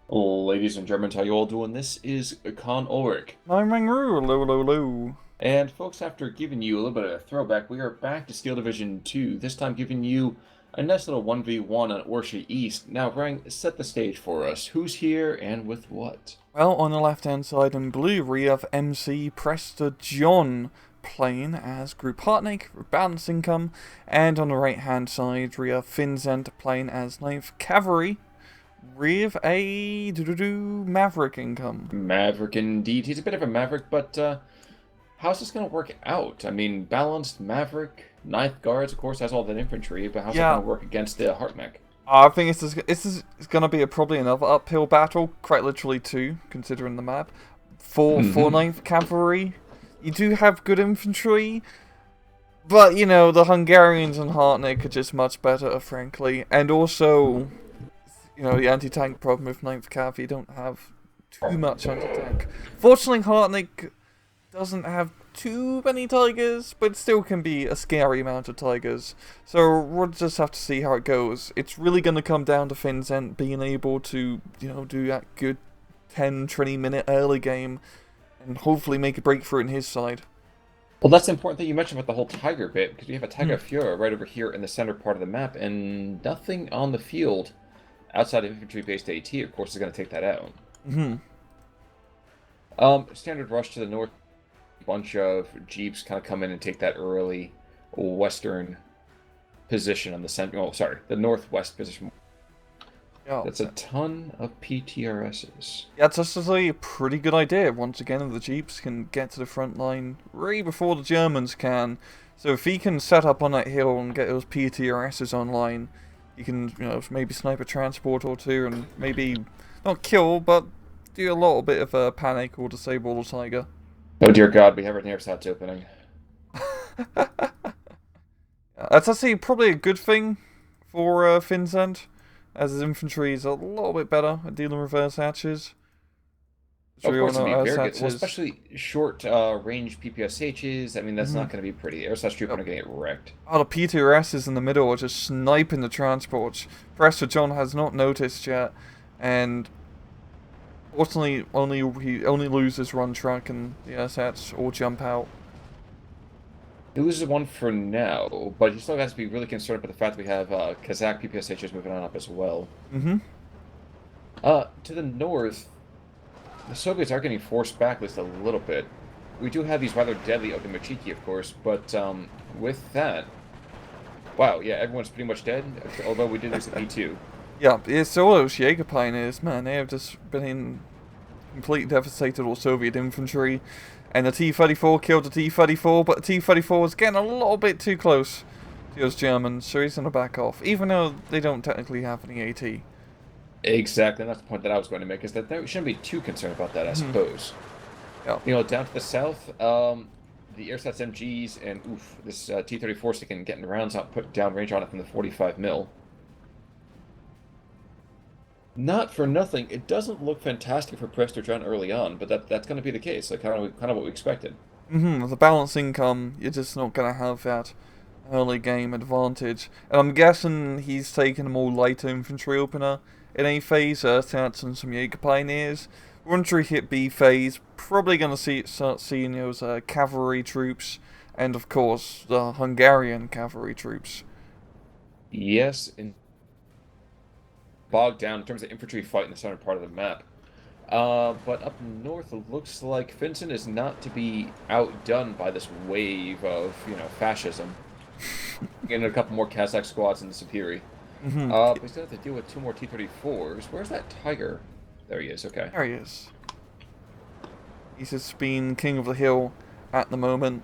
Ladies and gentlemen, how you all doing? This is Con Ulrich. Nine Ru, low, low, low. And folks, after giving you a little bit of a throwback, we are back to Steel Division 2, this time giving you a nice little 1v1 on Orsha East. Now, Rang, set the stage for us. Who's here and with what? Well, on the left-hand side in blue, we have MC Prestor John playing as Group Hartnake, Balance Income, and on the right-hand side, we have Finzent playing as Ninth Cavalry with a Maverick Income. Maverick indeed. He's a bit of a maverick, but how's this going to work out? I mean, balanced Maverick, Ninth Guards, of course, has all that infantry, but how's it Yeah, going to work against the Hartnake? I think this is going to be probably another uphill battle, quite literally two, considering the map. For Mm-hmm. Ninth Cavalry, you do have good infantry, but, you know, the Hungarians and Hartnake are just much better, frankly. And also, you know, the anti-tank problem with Ninth Cav, you don't have too much anti-tank. Fortunately, Hartnake doesn't have too many tigers, but still can be a scary amount of tigers. So we'll just have to see how it goes. It's really going to come down to Finzent being able to, you know, do that good 10, 20 minute early game and hopefully make a breakthrough in his side. Well, that's the important thing you mentioned about the whole tiger bit, because we have a Hmm. Tiger Fuhrer right over here in the center part of the map, and nothing on the field outside of infantry-based AT, of course, is going to take that out. Hmm. Standard rush to the north, a bunch of jeeps kind of come in and take that early western position on the center. Oh, sorry, the northwest position. Yeah. That's a ton of PTRSs. Yeah, it's actually a pretty good idea. Once again, if the Jeeps can get to the front line way before the Germans can. So if he can set up on that hill and get those PTRSs online, he can, you know, maybe snipe a transport or two and maybe not kill, but do a little bit of a panic or disable the Tiger. Oh dear God, we have our near sides opening. That's actually probably a good thing for Finzent, as his infantry is a little bit better at dealing with reverse hatches. Which Of we all course, it'd know be reverse very good. Well, hatches. especially short range PPSHs. I mean, that's Mm-hmm. not going to be pretty. Air Trooper are going to get wrecked. Oh, the P2Ss in the middle are just sniping the transports. Prestor John has not noticed yet, and fortunately, he only loses run track and the assets or jump out. He loses one for now, but he still has to be really concerned about the fact that we have Kazakh PPSHs moving on up as well. Mm-hmm. To the north, the Soviets are getting forced back at least a little bit. We do have these rather deadly Ogamachiki, of course, but with that, wow, yeah, everyone's pretty much dead, although we did lose the P2. Yeah, it's all those Jaeger pioneers, man. They have just been in complete devastated all Soviet infantry, and the T-34 killed the T-34, but the T-34 was getting a little bit too close to those Germans, so he's gonna back off, even though they don't technically have any AT. Exactly, and that's the point that I was going to make, is that we shouldn't be too concerned about that, I Mm-hmm. suppose. Yeah. You know, down to the south, the Airsats MGs and, oof, this T-34 sticking getting rounds out, put down range on it from the 45 mil. Not for nothing, it doesn't look fantastic for Prestor John early on, but that's going to be the case, like kind of what we expected. Mm-hmm. The balance income, you're just not gonna have that early game advantage. And I'm guessing he's taking a more light infantry opener in A phase, Earthats and some Jaeger Pioneers. Once we hit B phase, probably gonna start seeing those cavalry troops, and of course the Hungarian cavalry troops. Yes, and bogged down in terms of infantry fight in the center part of the map. But up north, it looks like Finzent is not to be outdone by this wave of, fascism. Getting a couple more Kazakh squads in the Superi. Mm-hmm. But he's going to have to deal with two more T-34s. Where's that Tiger? There he is, okay. There he is. He's just been king of the hill at the moment.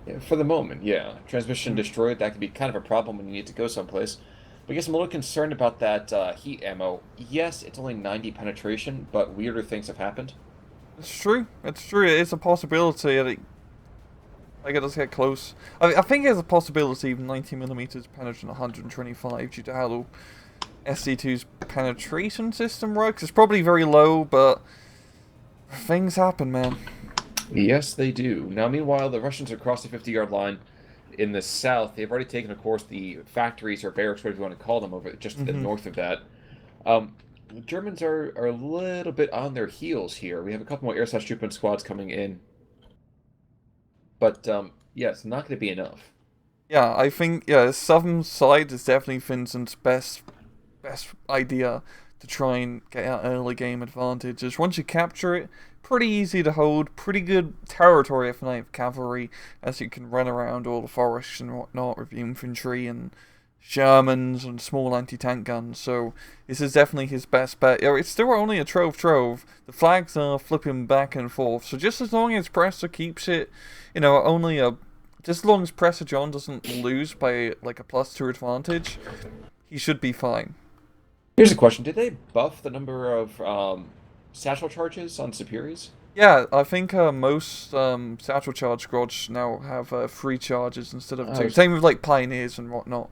Yeah, for the moment, yeah. Transmission destroyed, that could be kind of a problem when you need to go someplace. But I guess I'm a little concerned about that heat ammo. Yes, it's only 90 penetration, but weirder things have happened. It's true. It's true. It is a possibility that like it does get close. I think there's a possibility of 90 millimeters penetrating 125 due to how the SC2's penetration system works. It's probably very low, but things happen, man. Yes, they do. Now, meanwhile, the Russians are across the 50-yard line in the south. They've already taken, of course, the factories or barracks, whatever you want to call them, over just to the Hmm. north of that. The Germans are a little bit on their heels here. We have a couple more air slash trooping squads coming in, but yeah, it's not going to be enough. Yeah, I think southern side is definitely Finzent's best idea to try and get an early game advantage. Is once you capture it, pretty easy to hold, pretty good territory if not cavalry, as you can run around all the forests and whatnot with infantry and Shermans and small anti-tank guns. So this is definitely his best bet. It's still only a trove. The flags are flipping back and forth. So just as long as Prestor keeps it, only a just as long as Prestor John doesn't lose by like a +2 advantage, he should be fine. Here's a question: did they buff the number of satchel charges on Superiors? Yeah, I think most satchel charge squads now have 3 charges instead of I 2. was Same with like pioneers and whatnot.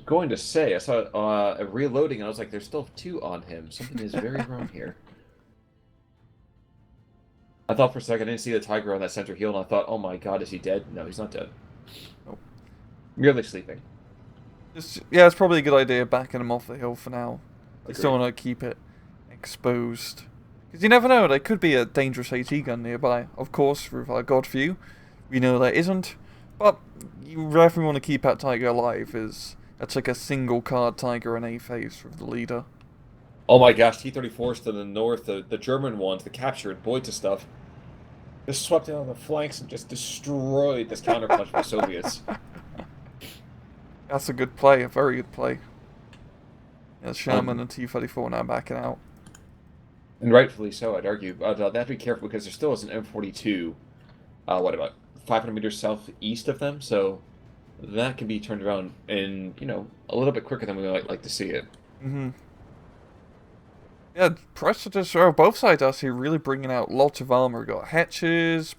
going to say I saw a reloading, and I was like, "There's still 2 on him. Something is very wrong here." I thought for a second I didn't see the tiger on that center hill, and I thought, "Oh my God, is he dead?" No, he's not dead. Nope. Merely sleeping. Yeah, it's probably a good idea backing him off the hill for now. You Agreed. still want to keep it exposed. Because you never know, there could be a dangerous AT gun nearby. Of course, with our God View, we know there isn't. But you definitely want to keep that tiger alive, that's like a single card tiger in A phase with the leader. Oh my gosh, T-34s to the north, the German ones, the captured Boyd's stuff, just swept in on the flanks and just destroyed this counterpunch by Soviets. That's a good play, a very good play. Yeah, Sherman Um, and T-34 now backing out. and rightfully so, I'd argue. But they have to be careful because there still is an M42, what about 500 meters southeast of them? So that can be turned around in, a little bit quicker than we might like to see it. Mm-hmm. Yeah, Prestor just, both sides are actually really bringing out lots of armor. We got Hetches,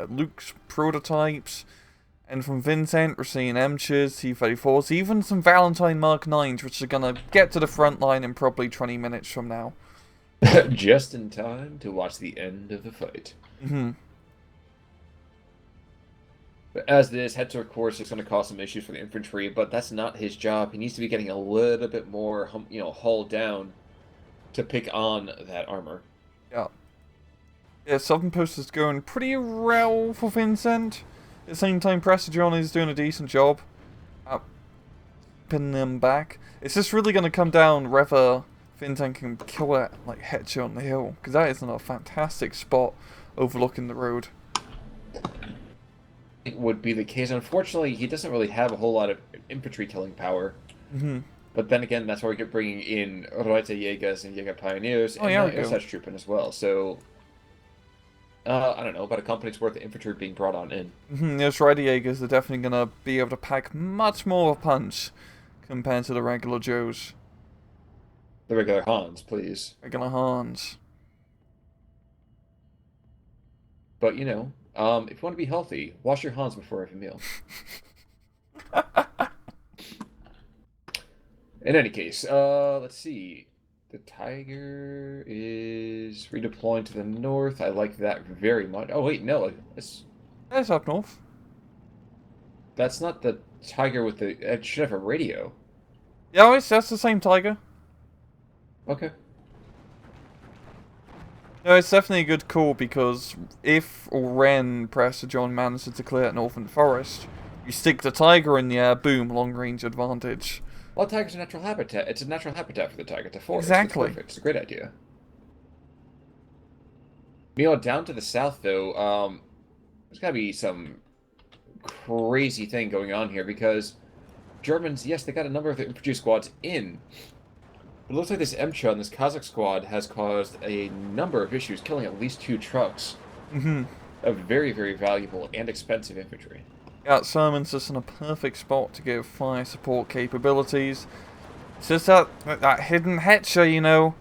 Luke's prototypes, and from Finzent we're seeing Emchers, T-34s, even some Valentine Mark 9s, which are going to get to the front line in probably 20 minutes from now. Just in time to watch the end of the fight. Mm-hmm. But as this, Hetzer, of course, is going to cause some issues for the infantry, but that's not his job. He needs to be getting a little bit more, hull down to pick on that armor. Yeah. Yeah, Southern Post is going pretty well for Finzent. At the same time, Prestor John is doing a decent job at pinning them back. It's just really going to come down whether Finzent can kill that like Hetcher on the hill, because that is in a fantastic spot overlooking the road. It would be the case. Unfortunately, he doesn't really have a whole lot of infantry killing power. Mm-hmm. But then again, that's why we get bringing in Reiter Jägers and Jäger Pioneers and yeah, Airsuch Trooping as well. So, I don't know, about a company's worth of infantry being brought on in. Mm-hmm. Those Rider Jaegers are definitely going to be able to pack much more punch compared to the regular Joes. The regular Hans, please. Regular Hans. But, if you want to be healthy, wash your Hans before every meal. In any case, let's see. The Tiger is redeploying to the north. I like that very much. Oh, wait, no. That's up north. That's not the Tiger with the... It should have a radio. Yeah, that's the same Tiger. Okay. No, it's definitely a good call because if or when Prestor John manages to clear that northern forest, you stick the Tiger in the air, boom, long range advantage. Well, tiger's a natural habitat. It's a natural habitat for the tiger. It's a forest. Exactly. It's perfect. It's a great idea. Down to the south, though, there's got to be some crazy thing going on here because Germans, yes, they got a number of the infantry squads in. But it looks like this Emcha and this Kazakh squad has caused a number of issues, killing at least 2 trucks Mm-hmm. of very, very valuable and expensive infantry. Yeah, Sermon's just in a perfect spot to give fire support capabilities. It's just that hidden Hetcher,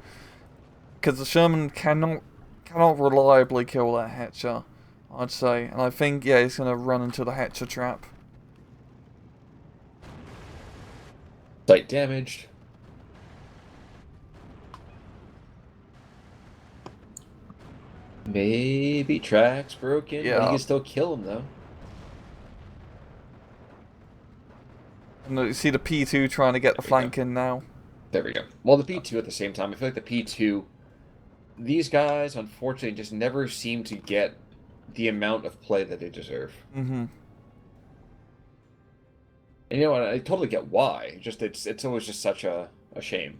because the Sherman cannot reliably kill that Hetcher, I'd say. And I think, yeah, he's going to run into the Hetcher trap. Site damaged. Maybe tracks broken, but Yeah. he can still kill him, though. And you see the P2 trying to get the flank in now. There we go. Well, the P2 at the same time, I feel like the P2, these guys, unfortunately, just never seem to get the amount of play that they deserve. Mm-hmm. And you know what? I totally get why. Just it's always just such a shame.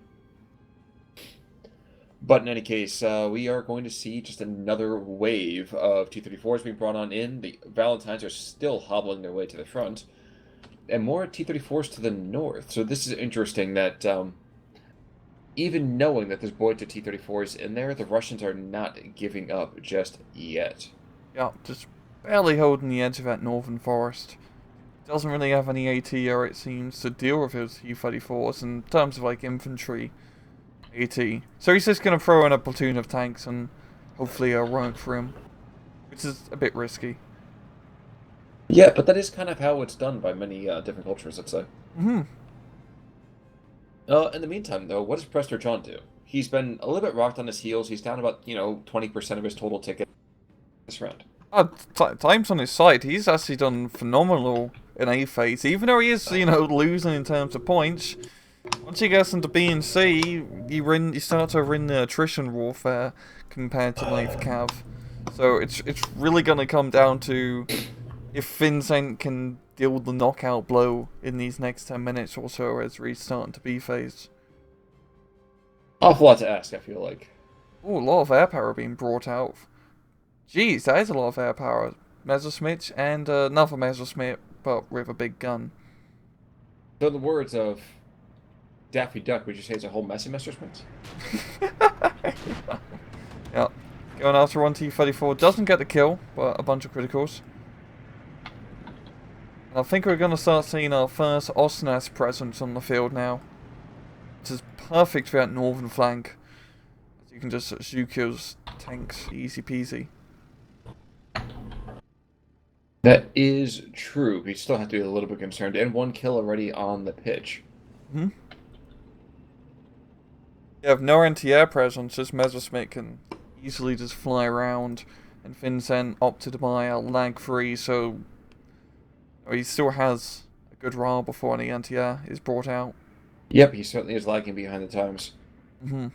But in any case, we are going to see just another wave of T-34s being brought on in. The Valentines are still hobbling their way to the front. And more T-34s to the north. So this is interesting that even knowing that there's Boyd to T-34s in there, the Russians are not giving up just yet. Yeah, just barely holding the edge of that northern forest. Doesn't really have any ATR, it seems, to deal with his T-34s in terms of, like, infantry AT. So he's just going to throw in a platoon of tanks and hopefully run it for him, which is a bit risky. Yeah, but that is kind of how it's done by many different cultures, let's say. Mm-hmm. In the meantime, though, what does Prestor John do? He's been a little bit rocked on his heels. He's down about, 20% of his total ticket this round. Time's on his side. He's actually done phenomenal in A phase, even though he is, losing in terms of points. Once he gets into B and C, you start to win the attrition warfare compared to Life Cav. So it's really going to come down to if Finzent can deal the knockout blow in these next 10 minutes or so as we start into B phase. Awful lot to ask, I feel like. Oh, a lot of air power being brought out. Jeez, that is a lot of air power. Messerschmitt and another Messerschmitt, but with a big gun. So in the words of Daffy Duck, would you say it's a whole messy Messerschmitt? Yeah. Going after one T-34. Doesn't get the kill, but a bunch of criticals. And I think we're going to start seeing our first Osnas presence on the field now. Which is perfect for that northern flank. You can just shoot kills tanks, easy peasy. That is true. We still have to be a little bit concerned. And one kill already on the pitch. Hmm. You have no anti-air presence, just Messerschmitt can easily just fly around. And Finzent opted to buy a lag-free, so he still has a good RAR before any anti-air is brought out. Yep, he certainly is lagging behind the times. Mm-hmm.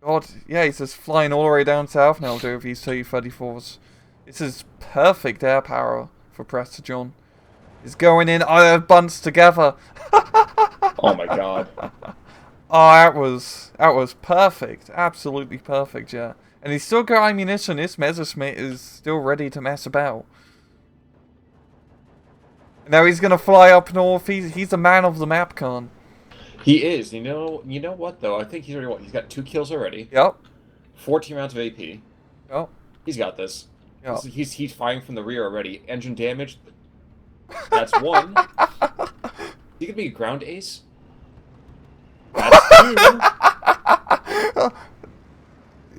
God, yeah, he's just flying all the way down south now with these T-34s. This is perfect air power for Prestor John. He's going in, bunts together. Oh my god. Oh, that was perfect. Absolutely perfect, yeah. And he's still got ammunition. This Messerschmitt is still ready to mess about. And now he's gonna fly up north. He's a man of the map, Khan. He is. You know what though? I think he's already he's got 2 kills already. Yep. 14 rounds of AP. Yep. He's got this. Yep. He's firing from the rear already. Engine damage. That's 1. He could be a ground ace. That's 2.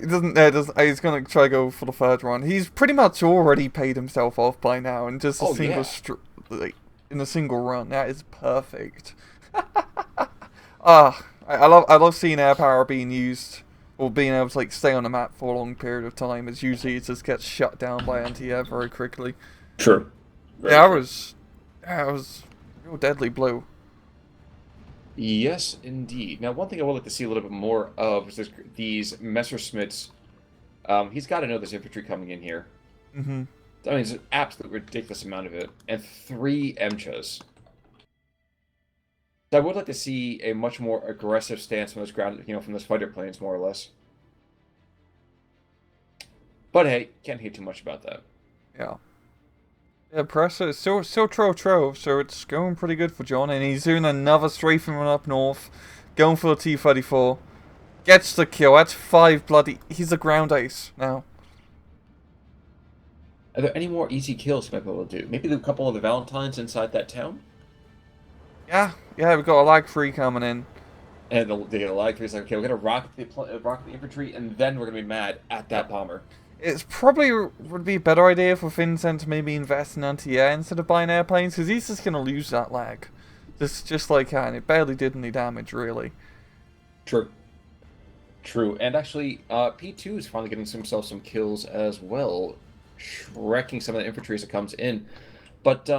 He doesn't. He's gonna try to go for the 3rd one. He's pretty much already paid himself off by now, in just a in a single run. That is perfect. I love seeing air power being used, or being able to stay on the map for a long period of time. As usually it just gets shut down by anti-air very quickly. True. That was a real deadly blow. Yes, indeed. Now, one thing I would like to see a little bit more of is these Messerschmitts. He's got to know there's infantry coming in here. Mm-hmm. I mean, it's an absolute ridiculous amount of it. And 3 MCHAs. So I would like to see a much more aggressive stance from those ground, from those fighter planes, more or less. But hey, can't hate too much about that. Yeah. Yeah, Prestor is still trove, so it's going pretty good for John, and he's doing another strafing run up north, going for the T-34. Gets the kill, that's 5 bloody... He's a ground ace now. Are there any more easy kills we might be able to do? Maybe a couple of the Valentines inside that town? Yeah, we've got a lag-free coming in. And they get a lag free. It's like, okay, we're going to rocket the infantry, and then we're going to be mad at that bomber. It's probably would be a better idea for Finzent to maybe invest in anti-air instead of buying airplanes, because he's just going to lose that lag. Just like that, and it barely did any damage, really. True. And actually, P2 is finally getting himself some kills as well, wrecking some of the infantry as it comes in. But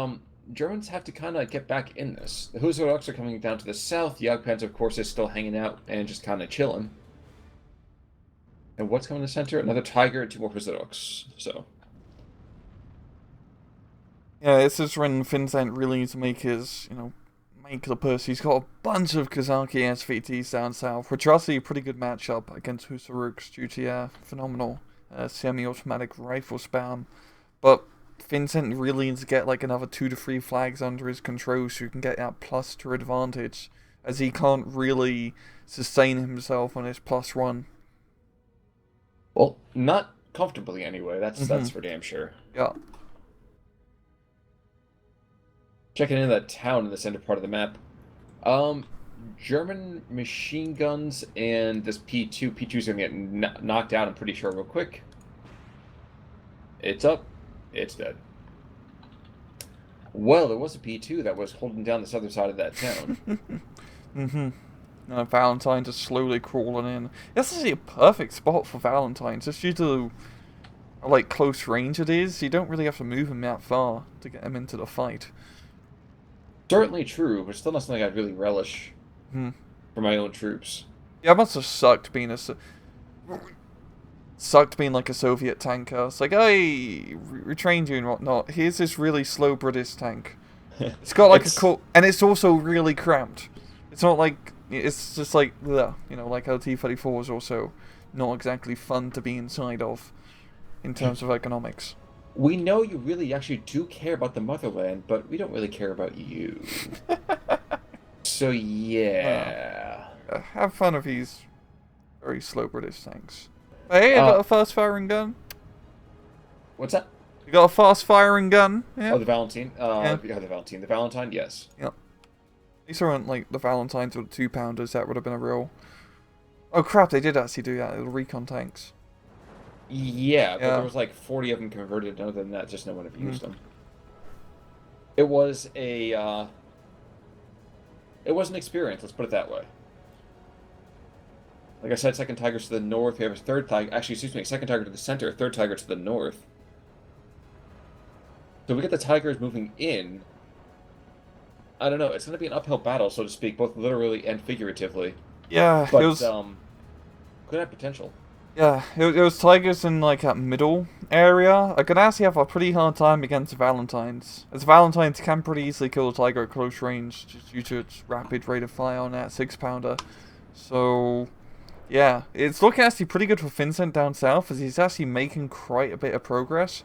Germans have to kind of get back in this. The Husaroks are coming down to the south. Jagdpanzer, of course, is still hanging out and just kind of chilling. And what's coming to the center? Another Tiger and two more Husaroks. So, Yeah, this is when Finzent really needs to make his, make the push. He's got a bunch of Kazaki SVTs down south, which are actually a pretty good matchup against Husaruks due to phenomenal semi-automatic rifle spam. But Finzent really needs to get like another 2 to 3 flags under his control so he can get that +2 advantage, as he can't really sustain himself on his +1. well, not comfortably anyway. That's for damn sure. Yeah. Checking in that town in the center part of the map. German machine guns and this P2. P2's gonna get knocked out, I'm pretty sure, real quick. It's up. It's dead. Well, there was a P2 that was holding down this other side of that town. Valentine just slowly crawling in. This is a perfect spot for Valentine, just due to how, like, close range it is. You don't really have to move him that far to get him into the fight. Certainly true, but still not something I'd really relish for my own troops. Yeah, it must have sucked being like a Soviet tanker. It's like, hey, we trained you and whatnot. Here's this really slow British tank. It's got like and it's also really cramped. It's not like, it's just like, like how T-34 is also not exactly fun to be inside of in terms of economics. We know you really actually do care about the motherland, but we don't really care about you. So, yeah. Have fun of these very slow British tanks. Hey, I got a fast-firing gun. What's that? You got a fast-firing gun? Yeah. Oh, the Valentine? Yeah, the Valentine. The Valentine, yes. Yep. These aren't like the Valentines or the 2-pounders. That would have been a real... Oh, crap, they did actually do that. The recon tanks. Yeah, but there was like 40 of them converted. Other than that, just no one ever used them. It was an experience, let's put it that way. Like I said, second Tiger's to the north. We have a third Tiger. Actually, excuse me, second Tiger to the center, third Tiger to the north. So we get the Tigers moving in. I don't know. It's going to be an uphill battle, so to speak, both literally and figuratively. Yeah, but it was... could have potential. Yeah, it was Tigers in like that middle area. I could actually have a pretty hard time against the Valentines, as Valentines can pretty easily kill a Tiger at close range just due to its rapid rate of fire on that 6-pounder. So, yeah, it's looking actually pretty good for Finzent down south, as he's actually making quite a bit of progress.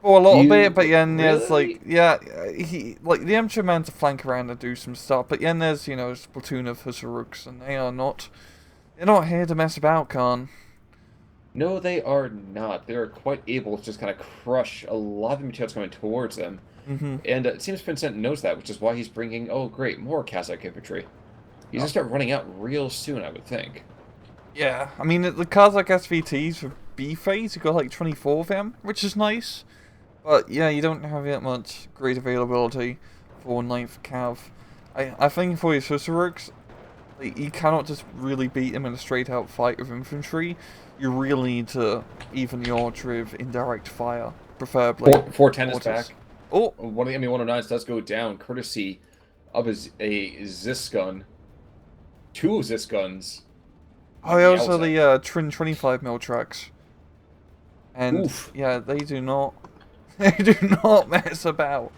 For a lot of it, but then there's like, he like the Emperor man to flank around and do some stuff, but then there's, a platoon of Husaruks, and they're not here to mess about, Khan. No, they are not. They're quite able to just kind of crush a lot of the materials coming towards them. And it seems Finzent knows that, which is why he's bringing, oh great, more Kazakh infantry. He's going to start running out real soon, I would think. Yeah, I mean, the Kazakh SVTs for B phase, you've got like 24 of them, which is nice. But yeah, you don't have that much great availability for 9th Cav. I think for your Husaruks, you cannot just really beat them in a straight-out fight with infantry. You really need to even the odds with indirect fire, preferably. 410 is back. Oh! One of the ME-109s does go down, courtesy of a Zis gun. 2 Zis guns. Oh, yeah, also the Trin 25mm tracks. And, oof. Yeah, they do not... They do not mess about.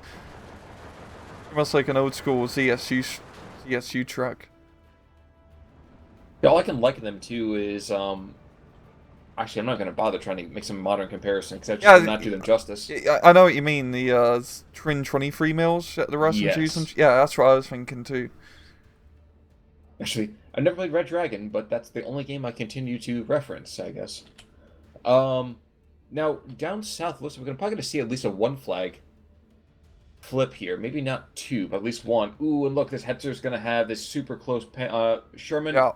Almost like an old-school ZSU truck. Yeah, all I can liken them to is, actually, I'm not going to bother trying to make some modern comparison, because I just will not do them justice. I know what you mean, the Trin 23mm that the Russians use. Yeah, that's what I was thinking too. Actually, I've never played Red Dragon, but that's the only game I continue to reference, I guess. Now, down south, looks like we're probably going to see at least a 1 flag flip here. Maybe not 2, but at least 1. Ooh, and look, this Hetzer's going to have this super close Sherman. Yeah.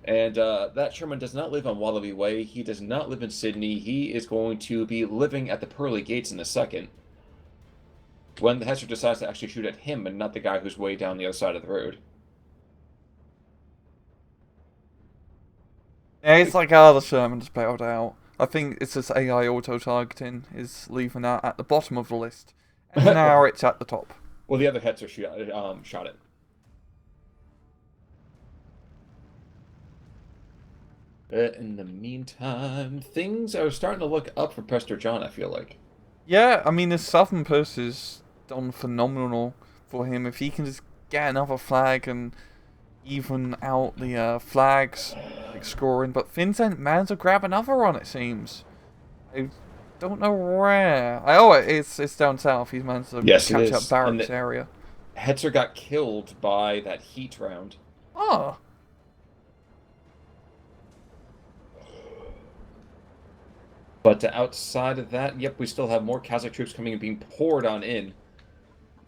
And that Sherman does not live on Wallaby Way. He does not live in Sydney. He is going to be living at the Pearly Gates in a second, when the Hetzer decides to actually shoot at him and not the guy who's way down the other side of the road. Yeah, it's like the Sherman's bailed out. I think it's this AI auto-targeting is leaving that at the bottom of the list. And now it's at the top. Well, the other Hetzer shot it. But in the meantime, things are starting to look up for Prester John, I feel like. Yeah, I mean, the southern post has done phenomenal for him. If he can just get another flag and even out the flags, like scoring. But Finzent managed to grab another one, it seems. I don't know where. It's down south. He's managed to Yes, it catch up is. And Barracks area. Hetzer got killed by that heat round. Oh. But outside of that, yep, we still have more Kazakh troops coming and being poured on in.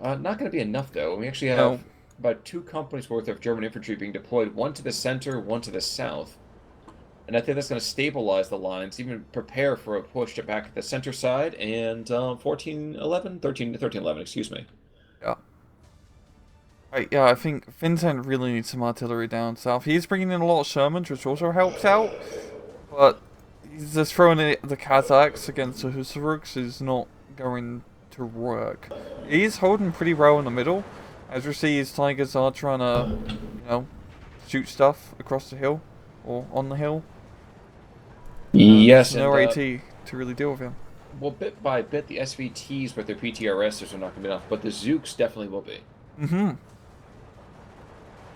Not going to be enough, though. We actually have No. about 2 companies worth of German infantry being deployed, one to the center, one to the south. And I think that's going to stabilize the lines, even prepare for a push to back at the center side, and 1311, excuse me. Yeah. Right, yeah, I think Finzent really needs some artillery down south. He's bringing in a lot of Shermans, which also helps out. But he's just throwing in the Kazakhs against the Husaruks is not going to work. He's holding pretty well in the middle. As you see, his Tigers are trying to, shoot stuff across the hill or on the hill. Yes, no and AT to really deal with him. well, bit by bit, the SVTs with their PTRSs are not going to be enough, but the Zooks definitely will be. Mm-hmm.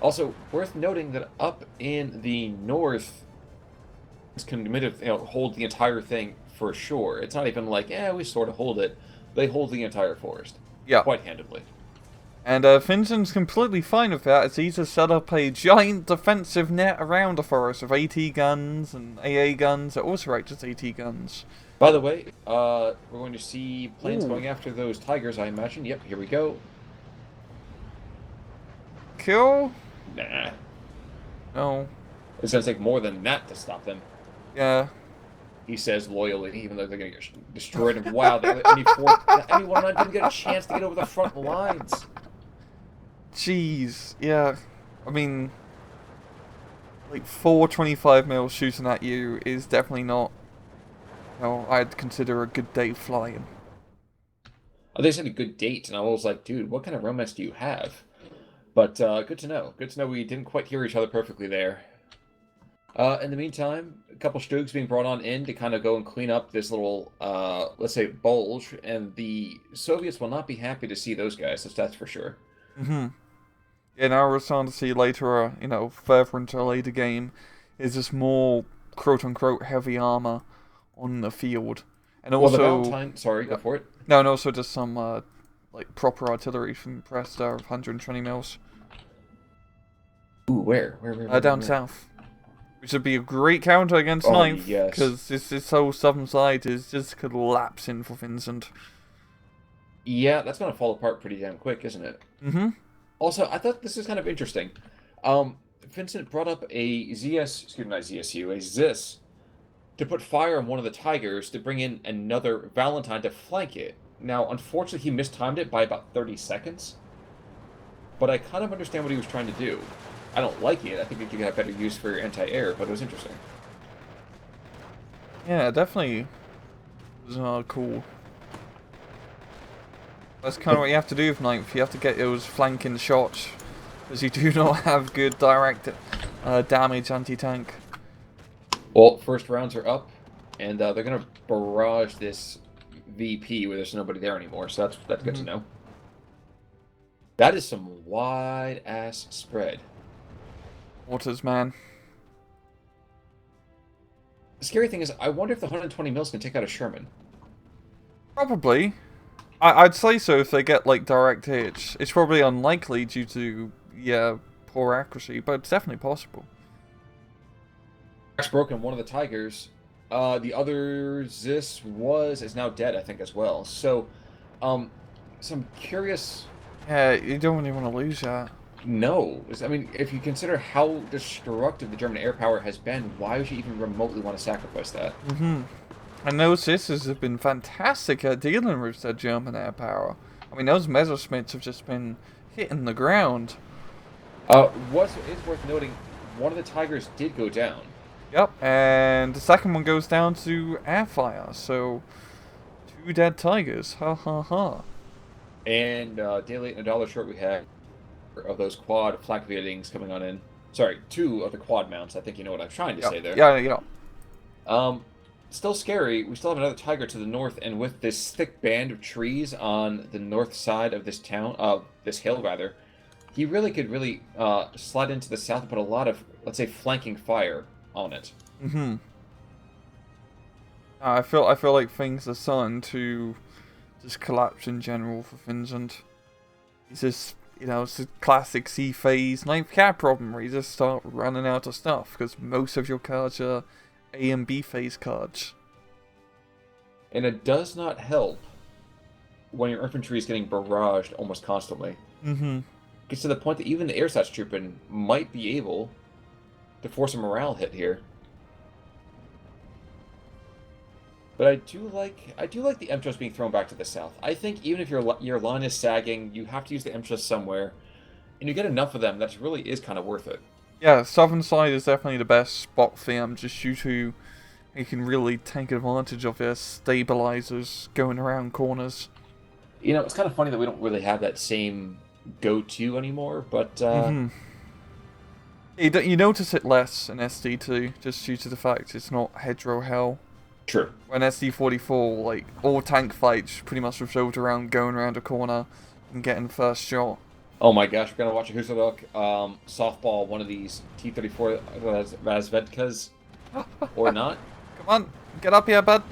Also, worth noting that up in the north, it's committed, hold the entire thing for sure. It's not even like, we sort of hold it. They hold the entire forest. Yeah. Quite handedly. And Finzent's completely fine with that, as he's just set up a giant defensive net around the forest with AT guns and AA guns, also right, just AT guns. By the way, we're going to see planes Ooh. going after those tigers, I imagine. Yep, here we go. Kill? Nah. No. It's going to take more than that to stop them. Yeah. He says loyally, even though they're going to get destroyed. And wow, anyone didn't get a chance to get over the front lines. Jeez, yeah. I mean, like 425mm shooting at you is definitely not, I'd consider a good day flying. Oh, they said a good date, and I was like, dude, what kind of romance do you have? But good to know. Good to know we didn't quite hear each other perfectly there. In the meantime, a couple Stoogs being brought on in to kind of go and clean up this little, let's say, bulge, and the Soviets will not be happy to see those guys, that's for sure. Mm-hmm. Yeah, now we're starting to see later, further into a later game, is just more quote-unquote heavy armor on the field. And also... Well, the Valentine... Sorry, go for it. No, and also just some, proper artillery from Prestor of 120mm. Ooh, where? Down south. Which would be a great counter against 9th, yes. because this whole southern side is just collapsing for Finzent. Yeah, that's going to fall apart pretty damn quick, isn't it? Mm-hmm. Also, I thought this is kind of interesting. Finzent brought up a ZIS to put fire on one of the Tigers to bring in another Valentine to flank it. Now, unfortunately, he mistimed it by about 30 seconds. But I kind of understand what he was trying to do. I don't like it. I think you could have better use for your anti-air, but it was interesting. Yeah, definitely was cool. That's kind of what you have to do with 9th. You have to get those flanking shots, because you do not have good direct damage anti-tank. Well, first rounds are up, and they're going to barrage this VP where there's nobody there anymore, so that's good to know. That is some wide-ass spread. Waters, man. The scary thing is, I wonder if the 120 mils can take out a Sherman. Probably. I'd say so if they get, direct hits. It's probably unlikely due to, poor accuracy, but it's definitely possible. Crash broken one of the Tigers. The other Zis is now dead, I think, as well. So, some curious... Yeah, you don't really want to lose that. No. I mean, if you consider how destructive the German air power has been, why would you even remotely want to sacrifice that? Mm-hmm. And those Zisses have been fantastic at dealing with that German air power. I mean, those Messerschmitts have just been hitting the ground. What is worth noting, one of the Tigers did go down. Yep, and the second one goes down to air fire, so 2 dead Tigers, ha ha ha. And day late and a dollar short we had of those quad flak veerlings coming on in. Sorry, 2 of the quad mounts. I think you know what I'm trying to Yeah, say there. yeah, yeah. Um, Still scary. We still have another tiger to the north, and with this thick band of trees on the north side of this town, this hill rather, he really could slide into the south and put a lot of, let's say, flanking fire on it. Mm-hmm. I feel like things are starting to just collapse in general for Finzent. He's just, it's a classic C phase 9th cat problem where you just start running out of stuff because most of your cards are A and B phase cards. And it does not help when your infantry is getting barraged almost constantly. Mm-hmm. Gets to the point that even the ersatz trooping might be able to force a morale hit here. But I do like the Emtros being thrown back to the south. I think even if your line is sagging, you have to use the Emtros somewhere, and you get enough of them that really is kind of worth it. Yeah, southern side is definitely the best spot for them, just due to you can really take advantage of their stabilizers going around corners. You know, it's kind of funny that we don't really have that same go-to anymore, but Mm-hmm. You notice it less in SD2, just due to the fact it's not hedgerow hell. true. When SD44, like, all tank fights pretty much revolved around going around a corner and getting first shot. Oh my gosh, we're gonna watch a Husarok softball one of these T-34 Razvedkas, or not. Come on, get up here, bud.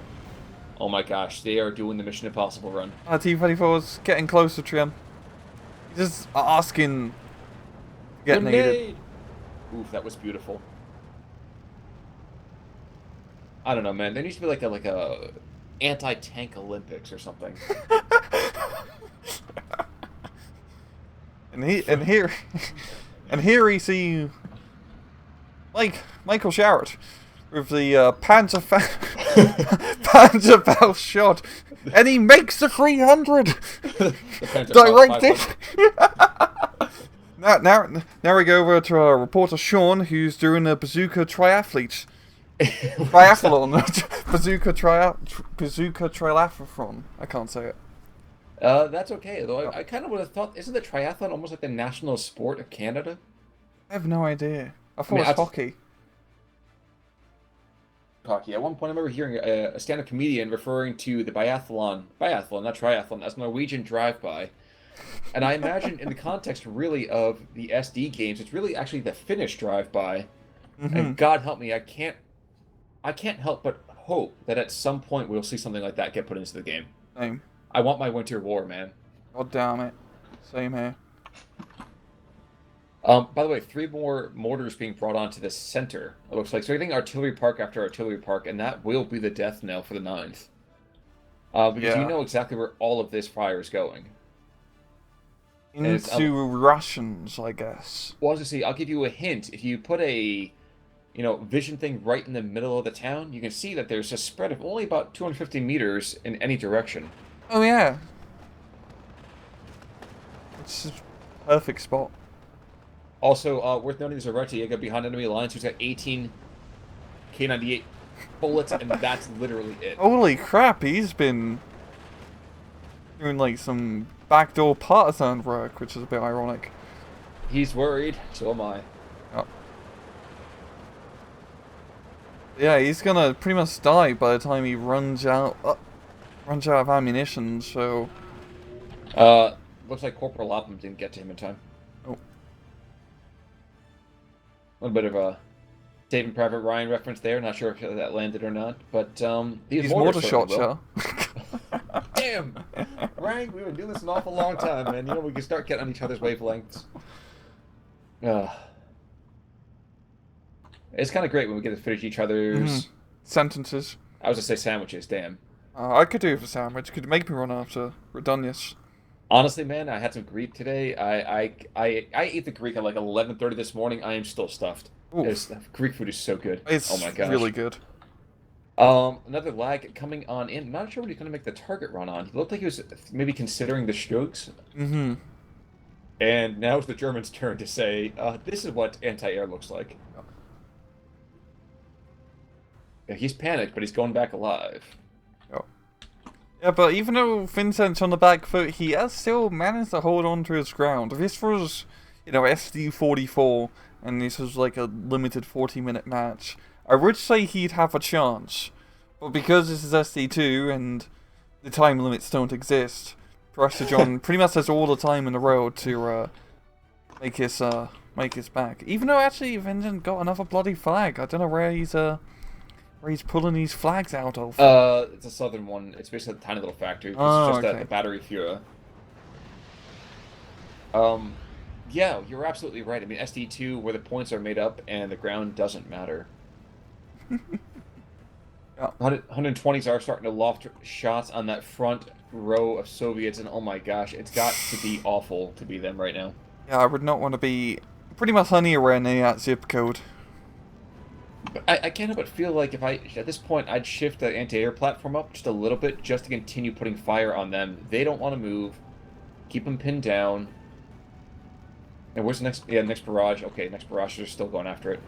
Oh my gosh, they are doing the Mission Impossible run. T-34's getting closer to him. He's just asking to get naded. Oof, that was beautiful. I don't know, man. There needs to be like a anti-tank Olympics or something. and here we see Michael Sharrett with the Panzerfaust shot, and he makes the 300 directed. Now we go over to our reporter Sean, who's doing a bazooka triathlete. Triathlon. Bazooka triathlon. I can't say it. That's okay, though. I kind of would have thought, isn't the triathlon almost like the national sport of Canada? I have no idea. I thought it was hockey. Hockey. At one point, I remember hearing a stand-up comedian referring to the biathlon, not triathlon, as Norwegian drive-by. And I imagine in the context, really, of the SD games, it's really actually the Finnish drive-by. Mm-hmm. And God help me, I can't help but hope that at some point we'll see something like that get put into the game. Same. I want my Winter War, man. God damn it. Same here. By the way, 3 more mortars being brought onto the center, it looks like. So we're getting artillery park after artillery park, and that will be the death knell for the 9th. Because you know exactly where all of this fire is going. Into Russians, I guess. Well, as I say, I'll give you a hint. If you put a, vision thing right in the middle of the town, you can see that there's a spread of only about 250 meters in any direction. Oh, yeah. It's a perfect spot. Also, worth noting, there's a Retiega behind enemy lines who's got 18 K98 bullets, and that's literally it. Holy crap, he's been doing, like, some backdoor partisan work, which is a bit ironic. He's worried, so am I. Oh. Yeah, he's gonna pretty much die by the time he runs out of ammunition, so... Looks like Corporal Lapham didn't get to him in time. Oh. A little bit of a Saving Private Ryan reference there. Not sure if that landed or not, but these mortar shots, yeah. Damn! Ryan, we've been doing this an awful long time, man. We can start getting on each other's wavelengths. It's kind of great when we get to finish each other's... sentences. I was going to say sandwiches, damn. I could do it for sandwich. Could make me run after Redunius. Honestly, man, I had some Greek today. I ate the Greek at like 11:30 this morning. I am still stuffed. Greek food is so good. It's oh my gosh. really good. Another lag coming on in. I'm not sure what he's going to make the target run on. He looked like he was maybe considering the Shugs. Mm-hmm. And now it's the Germans' turn to say, this is what anti-air looks like. Yeah, he's panicked, but he's going back alive. Oh. Yeah, but even though Vincent's on the back foot, he has still managed to hold on to his ground. If this was, SD44, and this was like a limited 40-minute match, I would say he'd have a chance. But because this is SD2 and the time limits don't exist, Prestor John pretty much has all the time in the world to make his back. Even though actually Vincent got another bloody flag. I don't know where he's pulling these flags out of. It's a southern one. It's basically a tiny little factory. This Oh, is just okay. the battery Führer. Yeah, you're absolutely right. I mean, SD2, where the points are made up and the ground doesn't matter. Yeah. 120s are starting to loft shots on that front row of Soviets, and oh my gosh, it's got to be awful to be them right now. Yeah, I would not want to be pretty much anywhere near that zip code. But I can't help but feel like if at this point, I'd shift the anti-air platform up just a little bit just to continue putting fire on them. They don't want to move. Keep them pinned down. And where's the next? Yeah, next barrage. Okay, next barrage is still going after it.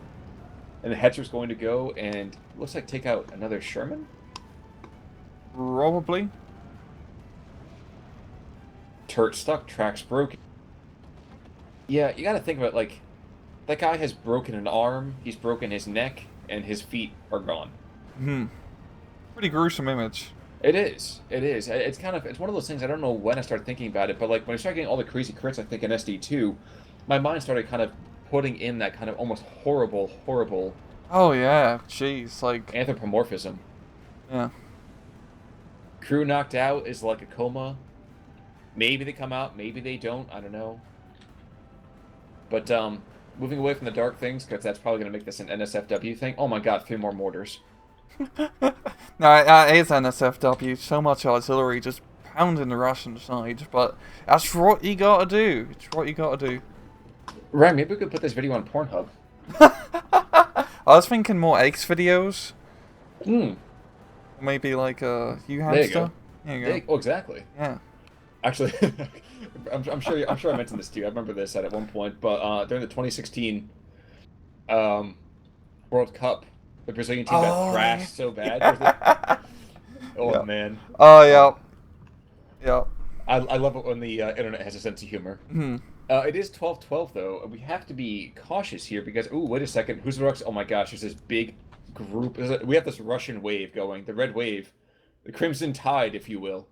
And the Hetzer's going to go and looks like take out another Sherman? Probably. Turret stuck, tracks broken. Yeah, you gotta think about, like, that guy has broken an arm, he's broken his neck, and his feet are gone. Pretty gruesome image. It is. It is. It's kind of, it's one of those things, I don't know when I started thinking about it, but, like, when I started getting all the crazy crits, I think, in SD2, my mind started kind of putting in that kind of almost horrible, horrible... Oh, yeah. Jeez, like... anthropomorphism. Yeah. Crew knocked out is like a coma. Maybe they come out, maybe they don't, I don't know. But, moving away from the dark things, because that's probably going to make this an NSFW thing. Oh my god, 3 more mortars. No, it is NSFW. So much artillery just pounding the Russian side, but that's what you gotta do. It's what you gotta do. Right, maybe we could put this video on Pornhub. I was thinking more X videos. Hmm. Maybe like you There hamster. you go. There you go. Oh, exactly. Yeah. Actually, I'm sure I mentioned this to you. I remember this at one point, but during the 2016 World Cup, the Brazilian team got thrashed so bad. Oh yeah. man. Oh yeah. Yeah. I love it when the internet has a sense of humor. It is 12-12 though, and we have to be cautious here because wait a second, who's the Russian? Oh my gosh, there's this big group. We have this Russian wave going, the red wave, the Crimson Tide, if you will.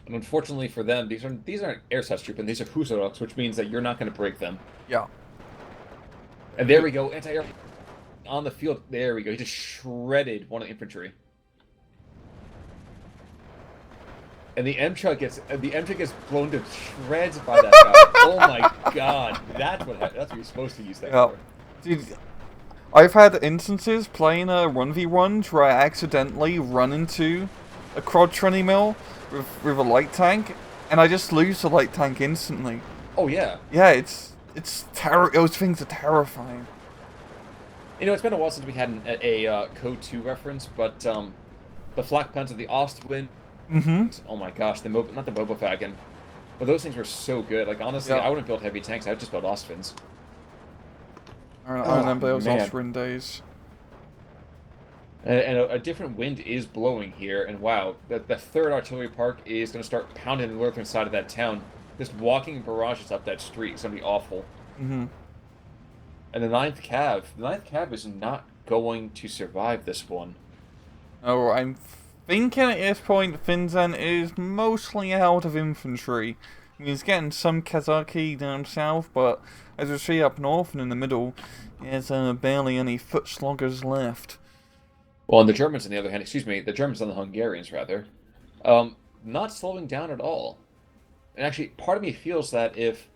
And unfortunately for them, these aren't Airsustruppen, these are Husarovs, which means that you're not going to break them. Yeah. And there we go, anti-air on the field. There we go. He just shredded one of the infantry. And the MTRA gets blown to shreds by that guy. Oh my god, that's what you're supposed to use that for. Dude, I've had instances playing a 1v1 where I accidentally run into a quad trenny mill with a light tank, and I just lose the light tank instantly. Oh yeah. Yeah, it's those things are terrifying. You know, it's been a while since we had a Code 2 reference, but the flak pens of the Ostwind. Oh my gosh, not the Mobofagan, but those things were so good. Like honestly, I wouldn't build heavy tanks. I would just build Ostwinds. I remember those Ostwind days. And a different wind is blowing here, and wow, the 3rd Artillery Park is going to start pounding the northern side of that town. Just walking barrages up that street is going to be awful. And the 9th Cav is not going to survive this one. Oh, I'm thinking at this point Finzent is mostly out of infantry. I mean, he's getting some Kazaki down south, but as we see up north and in the middle, there's barely any foot sloggers left. Well, and the Germans, on the other hand, the Germans and the Hungarians, rather, not slowing down at all. And actually, part of me feels that if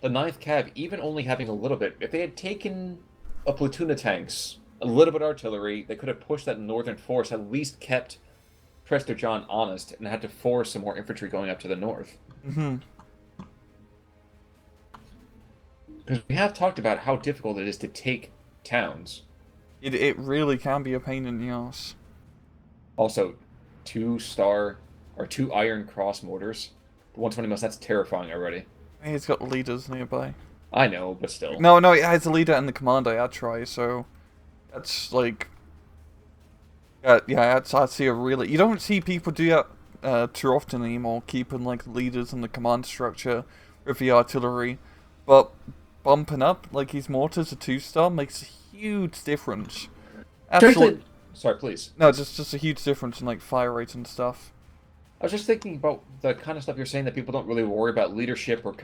the 9th Cav, even only having a little bit, if they had taken a platoon of tanks, a little bit of artillery, they could have pushed that northern force, at least kept Prestor John honest, and had to force some more infantry going up to the north. Because we have talked about how difficult it is to take towns. It really can be a pain in the ass. Also, 2 Iron Cross mortars. The 120 miles, that's terrifying already. He's got leaders nearby. I know, but still. No, it has a leader and the commander I try, so that's like... Yeah, I'd see a really. You don't see people do that too often anymore, keeping like leaders in the command structure with the artillery, but bumping up like his mortars to 2-star makes a huge difference. Absolutely, Strangely, sorry, please. no, just a huge difference in like fire rate and stuff. I was just thinking about the kind of stuff you're saying that people don't really worry about leadership or Hmm.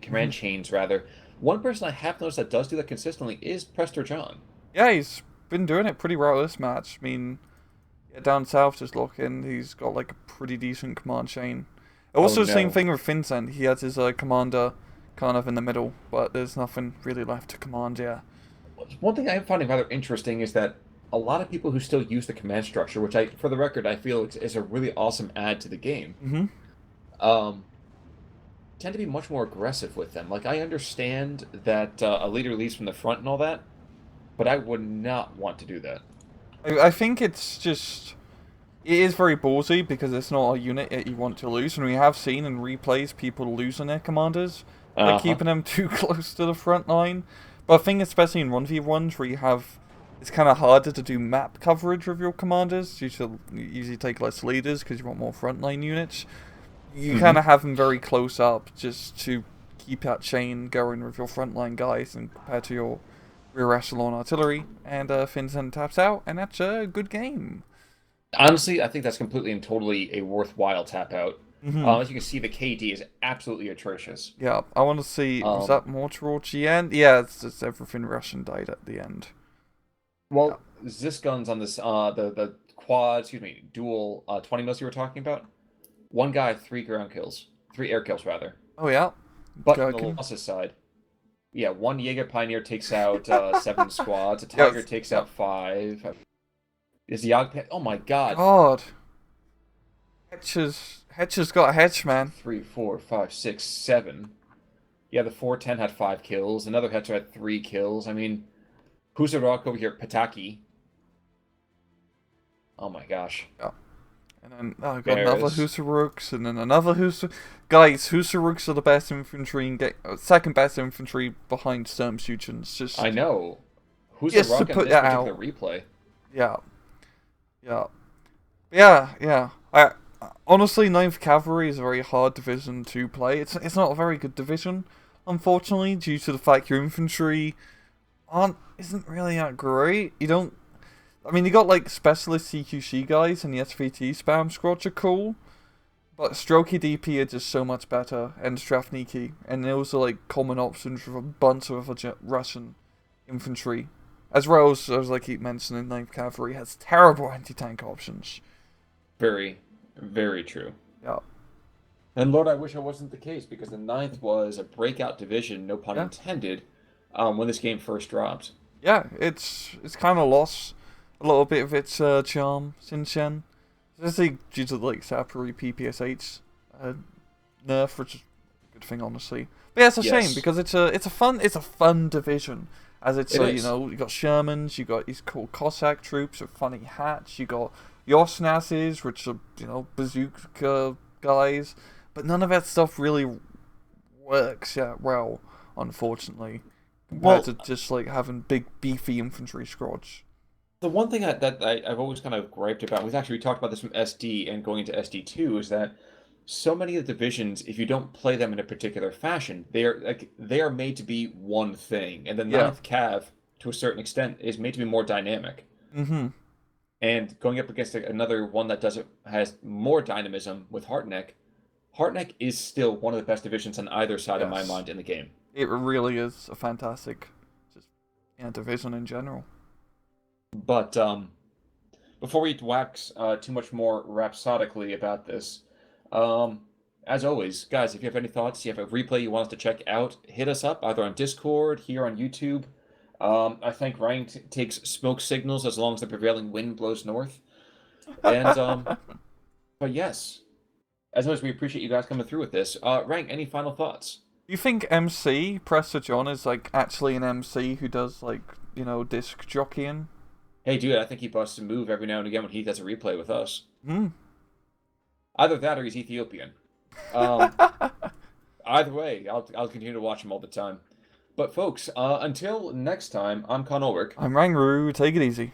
command chains rather. One person I have noticed that does do that consistently is Prestor John. Yeah, he's been doing it pretty well this match. I mean, yeah, down south, just looking, he's got like a pretty decent command chain. Oh Also, same no. thing with Finzent. He has his commander kind of in the middle, but there's nothing really left to command yet. One thing I'm finding rather interesting is that a lot of people who still use the command structure, which for the record, I feel is a really awesome add to the game, Mm-hmm. um, tend to be much more aggressive with them. Like, I understand that a leader leads from the front and all that, but I would not want to do that. I think it's just it is very ballsy because it's not a unit that you want to lose, and we have seen in replays people losing their commanders by Uh-huh. keeping them too close to the front line. But I think especially in 1v1s where you have it's kind of harder to do map coverage with your commanders. You usually take less leaders because you want more frontline units. You kind Hmm. of have them very close up just to keep that chain going with your frontline guys and compared to your rear echelon artillery. And Finzen taps out, and that's a good game. Honestly, I think that's completely and totally a worthwhile tap out. Hmm. As you can see, the KD is absolutely atrocious. Yeah, I want to see. Was Um, that more towards the end? Yeah, it's just everything Russian died at the end. Yeah. well, Zis guns on this, the quad, excuse me, dual 20 mils you were talking about. One guy, three ground kills, three air kills rather. Oh yeah, But on the Gherkin. losses side, yeah, one Jaeger Pioneer takes out seven squads. A Yeah, Tiger takes yeah. out five. Is the Yagd? Oh my God! God, Hetch's got a hedge, man. Three, four, five, six, seven. Yeah, the 410 had five kills. Another Hetcher had three kills. I mean, Huzarok over here, Pataki. Oh my gosh. Yeah. And then I got There another is. Husaruks, and then another Husar. Guys, Husaruks are the best infantry and second best infantry behind Sturmsuchens. I know. Just to Huzarok in put this that particular out. replay. Yeah, yeah. Yeah. Honestly, Ninth Cavalry is a very hard division to play. It's not a very good division, unfortunately, due to the fact your infantry isn't really that great. You don't. I mean, you got like specialist CQC guys and the SVT spam squads are cool, but Strokey DP are just so much better, and Strafniki, and those are like common options with a bunch of other Russian infantry, as well as I keep mentioning, Ninth Cavalry has terrible anti-tank options. Very, very true. Yeah. And Lord, I wish I wasn't the case because the ninth was a breakout division, no pun Yeah. intended, when this game first dropped. Yeah, it's kind of lost a little bit of its charm since then. Especially due to like Sapori PPSH uh, nerf, which is a good thing, honestly. But yeah, it's a shame Yes, because it's a fun division. As it's it you is. know, you got Shermans, you got these cool Cossack troops with funny hats, you got Yosnasses, which are bazooka guys, but none of that stuff really works that well, unfortunately, compared Well, to just like having big beefy infantry squads. the one thing I've always kind of griped about, we talked about this from SD and going into SD2, is that so many of the divisions, if you don't play them in a particular fashion, they are made to be one thing. And the Yeah. ninth Cav, to a certain extent, is made to be more dynamic. Mhm. And going up against another one that doesn't has more dynamism with Heartneck, Heartneck is still one of the best divisions on either side in my Yes. mind in the game. It really is a fantastic, just division in general. But before we wax too much more rhapsodically about this, um, as always, guys, if you have any thoughts, you have a replay you want us to check out, hit us up either on Discord, here on YouTube. I think Ryan takes smoke signals as long as the prevailing wind blows north. And but yes, as always, we appreciate you guys coming through with this. Rank, any final thoughts? You think MC Prestor John is like actually an MC who does like disc jockeying? Hey, dude, I think he busts a move every now and again when he does a replay with us. Hmm. Either that or he's Ethiopian. Um, either way, I'll continue to watch him all the time. But folks, until next time, I'm Con Ulrich. I'm Rangru. Take it easy.